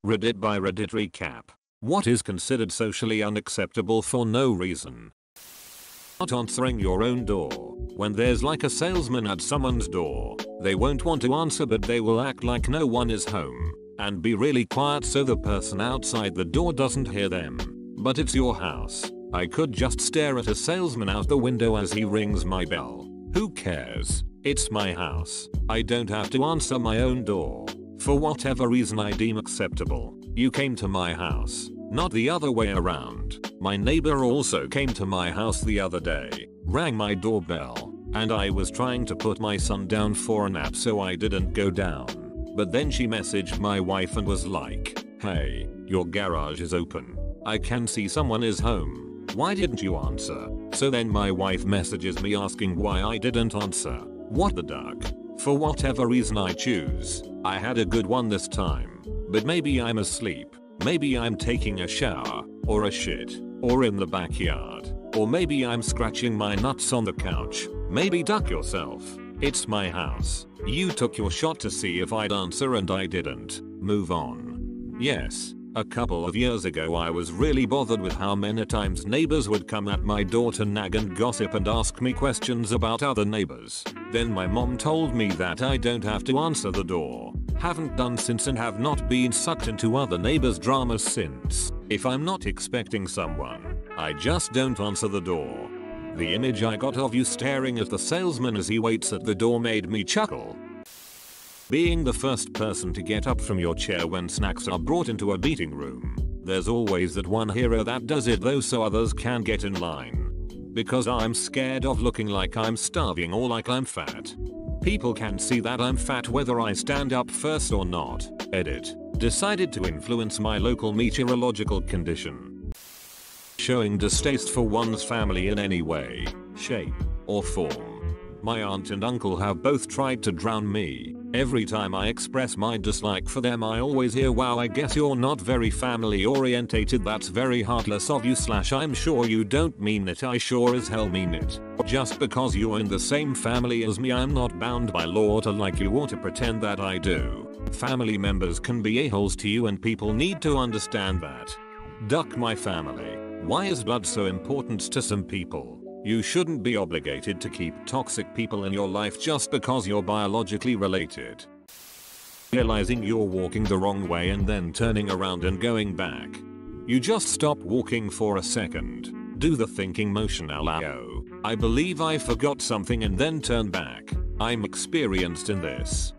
Reddit by Reddit recap. What is considered socially unacceptable for no reason? Not answering your own door. When there's like a salesman at someone's door, they won't want to answer but they will act like no one is home and be really quiet so the person outside the door doesn't hear them. But it's your house. I could just stare at a salesman out the window as he rings my bell. Who cares? It's my house. I don't have to answer my own door. For whatever reason I deem acceptable. You came to my house, not the other way around. My neighbor also came to my house the other day, rang my doorbell, and I was trying to put my son down for a nap so I didn't go down. But then she messaged my wife and was like, "Hey, your garage is open. I can see someone is home. Why didn't you answer?" So then my wife messages me asking why I didn't answer. What the duck? For whatever reason I choose, I had a good one this time. But maybe I'm asleep. Maybe I'm taking a shower, or a shit, or in the backyard. Or maybe I'm scratching my nuts on the couch. Maybe duck yourself. It's my house. You took your shot to see if I'd answer and I didn't. Move on. Yes. A couple of years ago I was really bothered with how many times neighbors would come at my door to nag and gossip and ask me questions about other neighbors. Then my mom told me that I don't have to answer the door. Haven't done since and have not been sucked into other neighbors' dramas since. If I'm not expecting someone, I just don't answer the door. The image I got of you staring at the salesman as he waits at the door made me chuckle. Being the first person to get up from your chair when snacks are brought into a meeting room. There's always that one hero that does it though so others can get in line. Because I'm scared of looking like I'm starving or like I'm fat. People can see that I'm fat whether I stand up first or not. Edit. Decided to influence my local meteorological condition. Showing distaste for one's family in any way, shape, or form. My aunt and uncle have both tried to drown me. Every time I express my dislike for them I always hear, "Wow, I guess you're not very family orientated. That's very heartless of you / I'm sure you don't mean it. I sure as hell mean it. Just because you're in the same family as me I'm not bound by law to like you or to pretend that I do. Family members can be a-holes to you and people need to understand that. Duck my family. Why is blood so important to some people? You shouldn't be obligated to keep toxic people in your life just because you're biologically related." Realizing you're walking the wrong way and then turning around and going back. You just stop walking for a second. Do the thinking motion "Oh, I believe I forgot something" and then turn back. I'm experienced in this.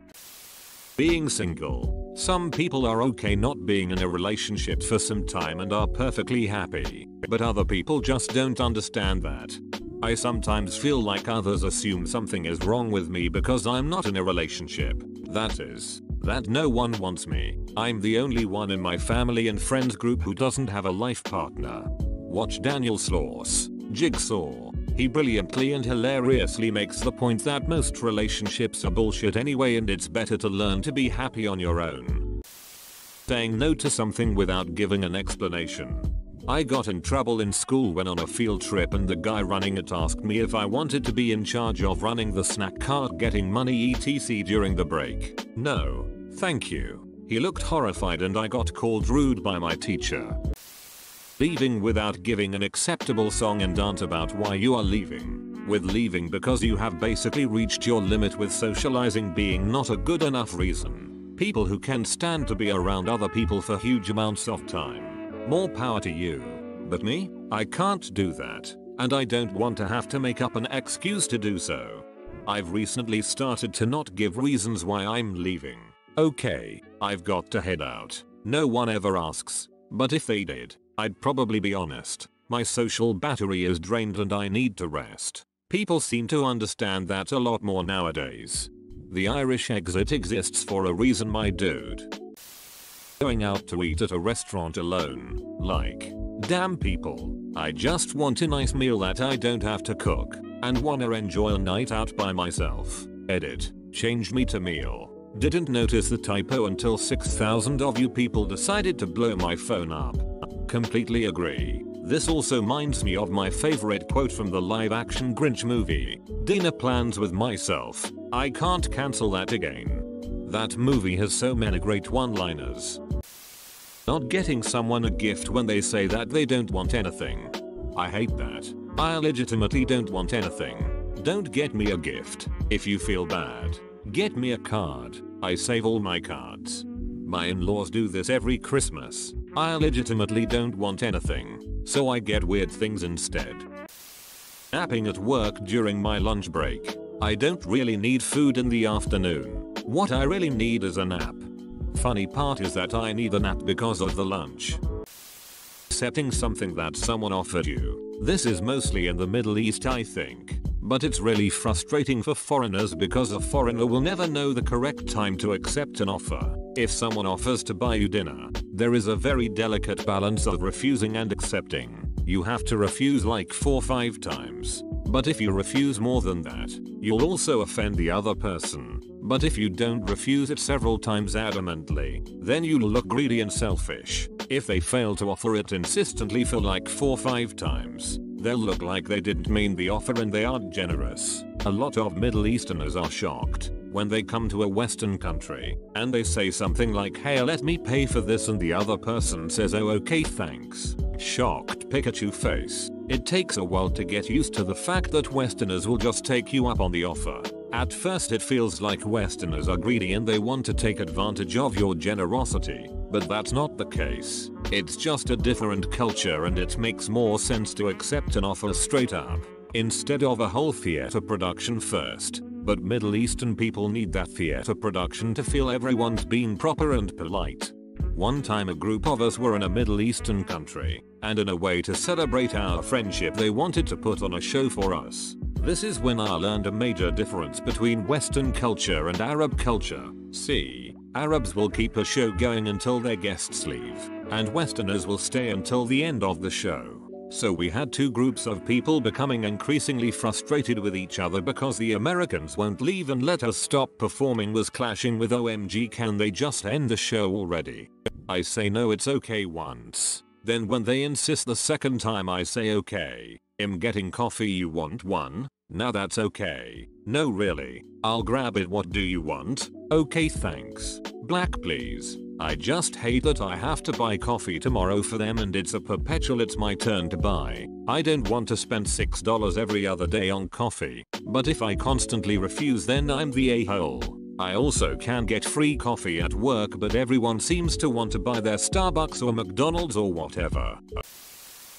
Being single. Some people are okay not being in a relationship for some time and are perfectly happy. But other people just don't understand that. I sometimes feel like others assume something is wrong with me because I'm not in a relationship. That is, that no one wants me. I'm the only one in my family and friends group who doesn't have a life partner. Watch Daniel Sloss, Jigsaw. He brilliantly and hilariously makes the point that most relationships are bullshit anyway and it's better to learn to be happy on your own. Saying no to something without giving an explanation. I got in trouble in school when on a field trip and the guy running it asked me if I wanted to be in charge of running the snack cart, getting money etc. during the break. No, thank you. He looked horrified and I got called rude by my teacher. Leaving without giving an acceptable song and dance about why you are leaving. With leaving because you have basically reached your limit with socializing being not a good enough reason. People who can stand to be around other people for huge amounts of time. More power to you. But me? I can't do that. And I don't want to have to make up an excuse to do so. I've recently started to not give reasons why I'm leaving. Okay, I've got to head out. No one ever asks. But if they did, I'd probably be honest. My social battery is drained and I need to rest. People seem to understand that a lot more nowadays. The Irish exit exists for a reason, my dude. Going out to eat at a restaurant alone. Like, damn people. I just want a nice meal that I don't have to cook. And wanna enjoy a night out by myself. Edit. Change me to meal. Didn't notice the typo until 6,000 of you people decided to blow my phone up. Completely agree. This also reminds me of my favorite quote from the live action Cringe movie. Dinner plans with myself. I can't cancel that again. That movie has so many great one-liners. Not getting someone a gift when they say that they don't want anything. I hate that. I legitimately don't want anything. Don't get me a gift. If you feel bad, get me a card. I save all my cards. My in-laws do this every Christmas. I legitimately don't want anything, so I get weird things instead. Napping at work during my lunch break. I don't really need food in the afternoon. What I really need is a nap. Funny part is that I need a nap because of the lunch. Accepting something that someone offered you. This is mostly in the Middle East, I think. But it's really frustrating for foreigners because a foreigner will never know the correct time to accept an offer. If someone offers to buy you dinner, there is a very delicate balance of refusing and accepting. You have to refuse like 4-5 times. But if you refuse more than that, you'll also offend the other person. But if you don't refuse it several times adamantly, then you'll look greedy and selfish. If they fail to offer it insistently for like 4-5 times, they'll look like they didn't mean the offer and they aren't generous. A lot of Middle Easterners are shocked when they come to a Western country and they say something like, "Hey, let me pay for this," and the other person says, "Oh, okay, thanks." Shocked Pikachu face. It takes a while to get used to the fact that Westerners will just take you up on the offer. At first it feels like Westerners are greedy and they want to take advantage of your generosity, but that's not the case. It's just a different culture and it makes more sense to accept an offer straight up, instead of a whole theater production first. But Middle Eastern people need that theater production to feel everyone's being proper and polite. One time a group of us were in a Middle Eastern country, and in a way to celebrate our friendship they wanted to put on a show for us. This is when I learned a major difference between Western culture and Arab culture. See, Arabs will keep a show going until their guests leave, and Westerners will stay until the end of the show. So we had two groups of people becoming increasingly frustrated with each other because the Americans won't leave and let us stop performing was clashing with OMG, can they just end the show already? I say no, it's okay once. Then when they insist the second time I say okay. I'm getting coffee, you want one? Now that's okay. No really. I'll grab it, what do you want? Okay thanks. Black please. I just hate that I have to buy coffee tomorrow for them and it's a perpetual it's my turn to buy. I don't want to spend $6 every other day on coffee, but if I constantly refuse then I'm the a-hole. I also can get free coffee at work but everyone seems to want to buy their Starbucks or McDonald's or whatever.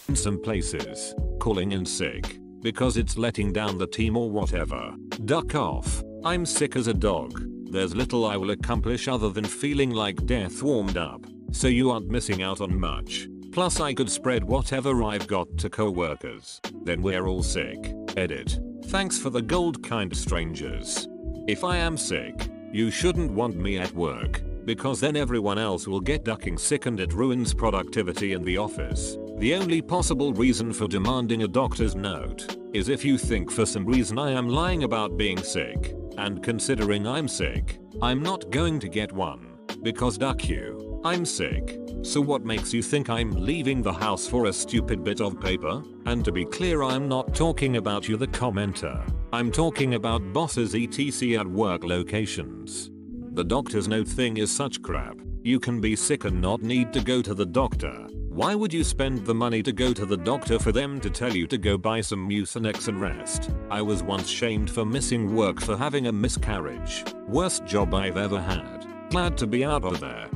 In some places, calling in sick because it's letting down the team or whatever. Duck off. I'm sick as a dog. There's little I will accomplish other than feeling like death warmed up, so you aren't missing out on much. Plus I could spread whatever I've got to coworkers. Then we're all sick. Edit. Thanks for the gold, kind strangers. If I am sick, you shouldn't want me at work, because then everyone else will get ducking sick and it ruins productivity in the office. The only possible reason for demanding a doctor's note is if you think for some reason I am lying about being sick, and considering I'm sick, I'm not going to get one, because duck you, I'm sick. So what makes you think I'm leaving the house for a stupid bit of paper? And to be clear, I'm not talking about you the commenter. I'm talking about bosses etc at work locations. The doctor's note thing is such crap. You can be sick and not need to go to the doctor. Why would you spend the money to go to the doctor for them to tell you to go buy some Mucinex and rest? I was once shamed for missing work for having a miscarriage. Worst job I've ever had. Glad to be out of there.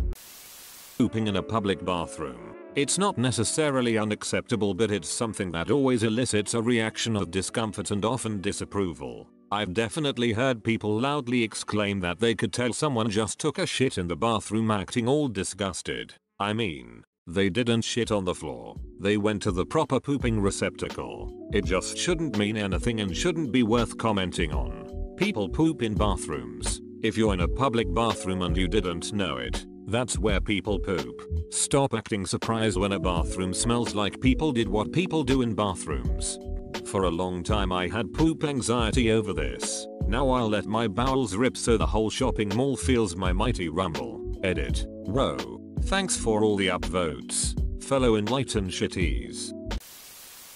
Pooping in a public bathroom. It's not necessarily unacceptable, but it's something that always elicits a reaction of discomfort and often disapproval. I've definitely heard people loudly exclaim that they could tell someone just took a shit in the bathroom acting all disgusted. I mean, they didn't shit on the floor. They went to the proper pooping receptacle. It just shouldn't mean anything and shouldn't be worth commenting on. People poop in bathrooms. If you're in a public bathroom and you didn't know it, that's where people poop. Stop acting surprised when a bathroom smells like people did what people do in bathrooms. For a long time I had poop anxiety over this. Now I'll let my bowels rip so the whole shopping mall feels my mighty rumble. Edit. Whoa. Thanks for all the upvotes, fellow enlightened shitties.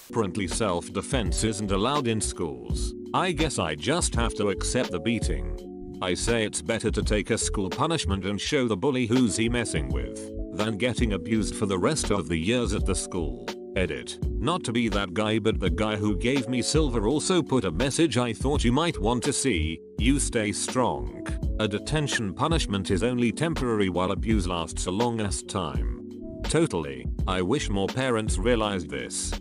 Apparently self-defense isn't allowed in schools. I guess I just have to accept the beating. I say it's better to take a school punishment and show the bully who's he messing with. than getting abused for the rest of the years at the school. Edit. Not to be that guy, but the guy who gave me silver also put a message I thought you might want to see. You stay strong. A detention punishment is only temporary while abuse lasts a long ass time. Totally. I wish more parents realized this.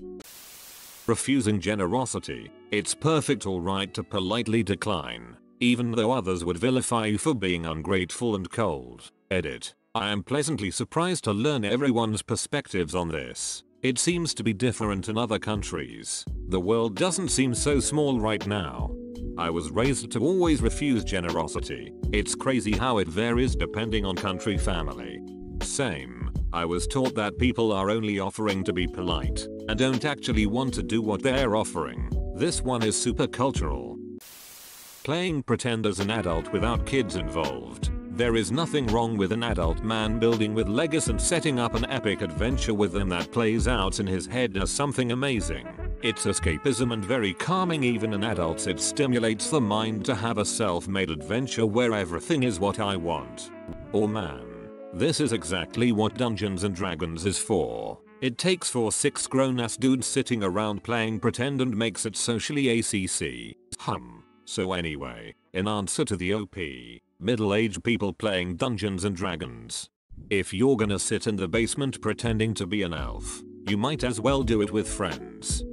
Refusing generosity. It's perfect alright to politely decline, even though others would vilify you for being ungrateful and cold. Edit. I am pleasantly surprised to learn everyone's perspectives on this. It seems to be different in other countries. The world doesn't seem so small right now. I was raised to always refuse generosity. It's crazy how it varies depending on country, family. Same. I was taught that people are only offering to be polite and don't actually want to do what they're offering. This one is super cultural. Playing pretend as an adult without kids involved. There is nothing wrong with an adult man building with Legos and setting up an epic adventure with them that plays out in his head as something amazing. It's escapism and very calming. Even in adults, it stimulates the mind to have a self-made adventure where everything is what I want. Oh man. This is exactly what Dungeons and Dragons is for. It takes 4-6 grown-ass dudes sitting around playing pretend and makes it socially ACC. So anyway, in answer to the OP, middle-aged people playing Dungeons and Dragons. If you're gonna sit in the basement pretending to be an elf, you might as well do it with friends.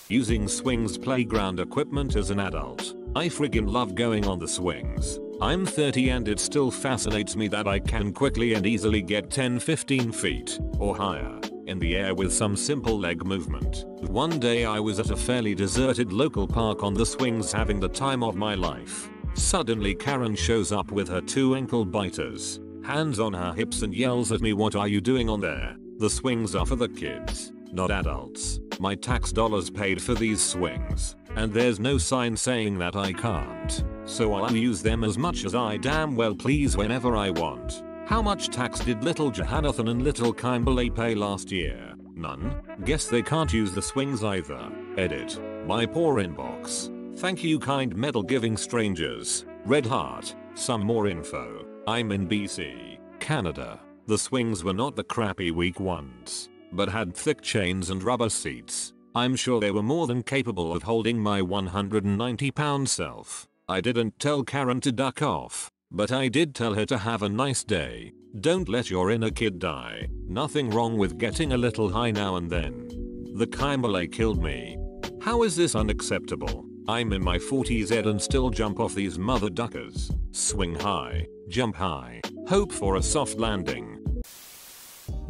Using swings playground equipment as an adult. I friggin' love going on the swings. I'm 30 and it still fascinates me that I can quickly and easily get 10-15 feet or higher in the air with some simple leg movement. One day I was at a fairly deserted local park on the swings having the time of my life. Suddenly Karen shows up with her 2 ankle biters, hands on her hips, and yells at me, "What are you doing on there? The swings are for the kids, not adults. My tax dollars paid for these swings, and there's no sign saying that I can't. So I'll use them as much as I damn well please whenever I want." How much tax did little Johanathan and little Kimberly pay last year? None. Guess they can't use the swings either. Edit. My poor inbox. Thank you, kind medal giving strangers. Red heart. Some more info. I'm in BC, Canada. The swings were not the crappy weak ones, but had thick chains and rubber seats. I'm sure they were more than capable of holding my 190-pound self. I didn't tell Karen to duck off, but I did tell her to have a nice day. Don't let your inner kid die. Nothing wrong with getting a little high now and then. The Kimberley killed me. How is this unacceptable? I'm in my 40s Ed and still jump off these mother duckers. Swing high, jump high, hope for a soft landing.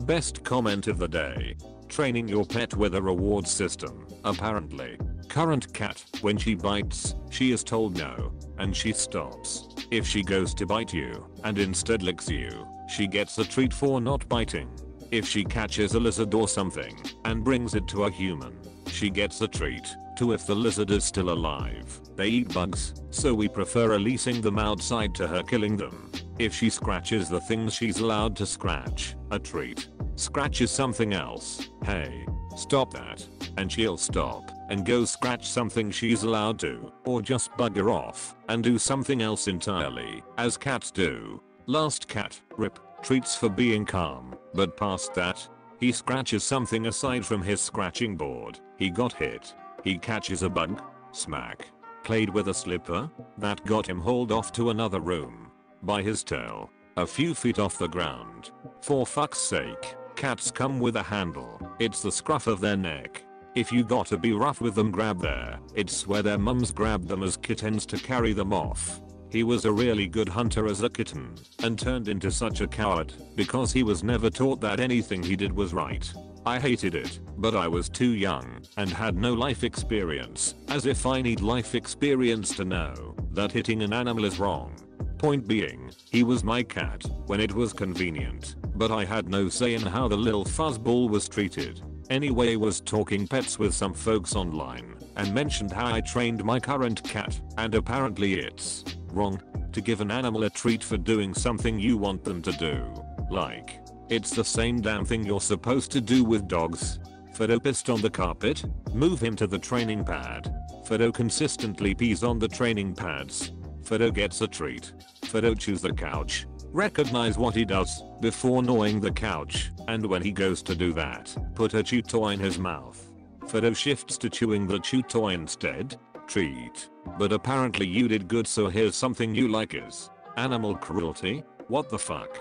Best comment of the day. Training your pet with a reward system. Apparently, current cat, when she bites, she is told no, and she stops. If she goes to bite you, and instead licks you, she gets a treat for not biting. If she catches a lizard or something, and brings it to a human, she gets a treat, too if the lizard is still alive. They eat bugs, so we prefer releasing them outside to her killing them. If she scratches the things she's allowed to scratch, a treat. Scratches something else, hey, stop that. And she'll stop and go scratch something she's allowed to, or just bugger off and do something else entirely, as cats do. Last cat, rip, treats for being calm, but past that, he scratches something aside from his scratching board. He got hit. He catches a bug, smack. Played with a slipper, that got him hauled off to another room by his tail, a few feet off the ground. For fuck's sake, cats come with a handle. It's the scruff of their neck. If you gotta be rough with them, grab there. It's where their mums grabbed them as kittens to carry them off. He was a really good hunter as a kitten, and turned into such a coward because he was never taught that anything he did was right. I hated it, but I was too young and had no life experience, as if I need life experience to know that hitting an animal is wrong. Point being, he was my cat when it was convenient, but I had no say in how the little fuzzball was treated. Anyway, was talking pets with some folks online and mentioned how I trained my current cat, and apparently it's wrong to give an animal a treat for doing something you want them to do. Like, it's the same damn thing you're supposed to do with dogs. Fido pissed on the carpet, move him to the training pad. Fido consistently pees on the training pads. Fido gets a treat. Fido chews the couch. Recognize what he does before gnawing the couch, and when he goes to do that, put a chew toy in his mouth. Fido shifts to chewing the chew toy instead. Treat. But apparently you did good, so here's something you like is animal cruelty? What the fuck?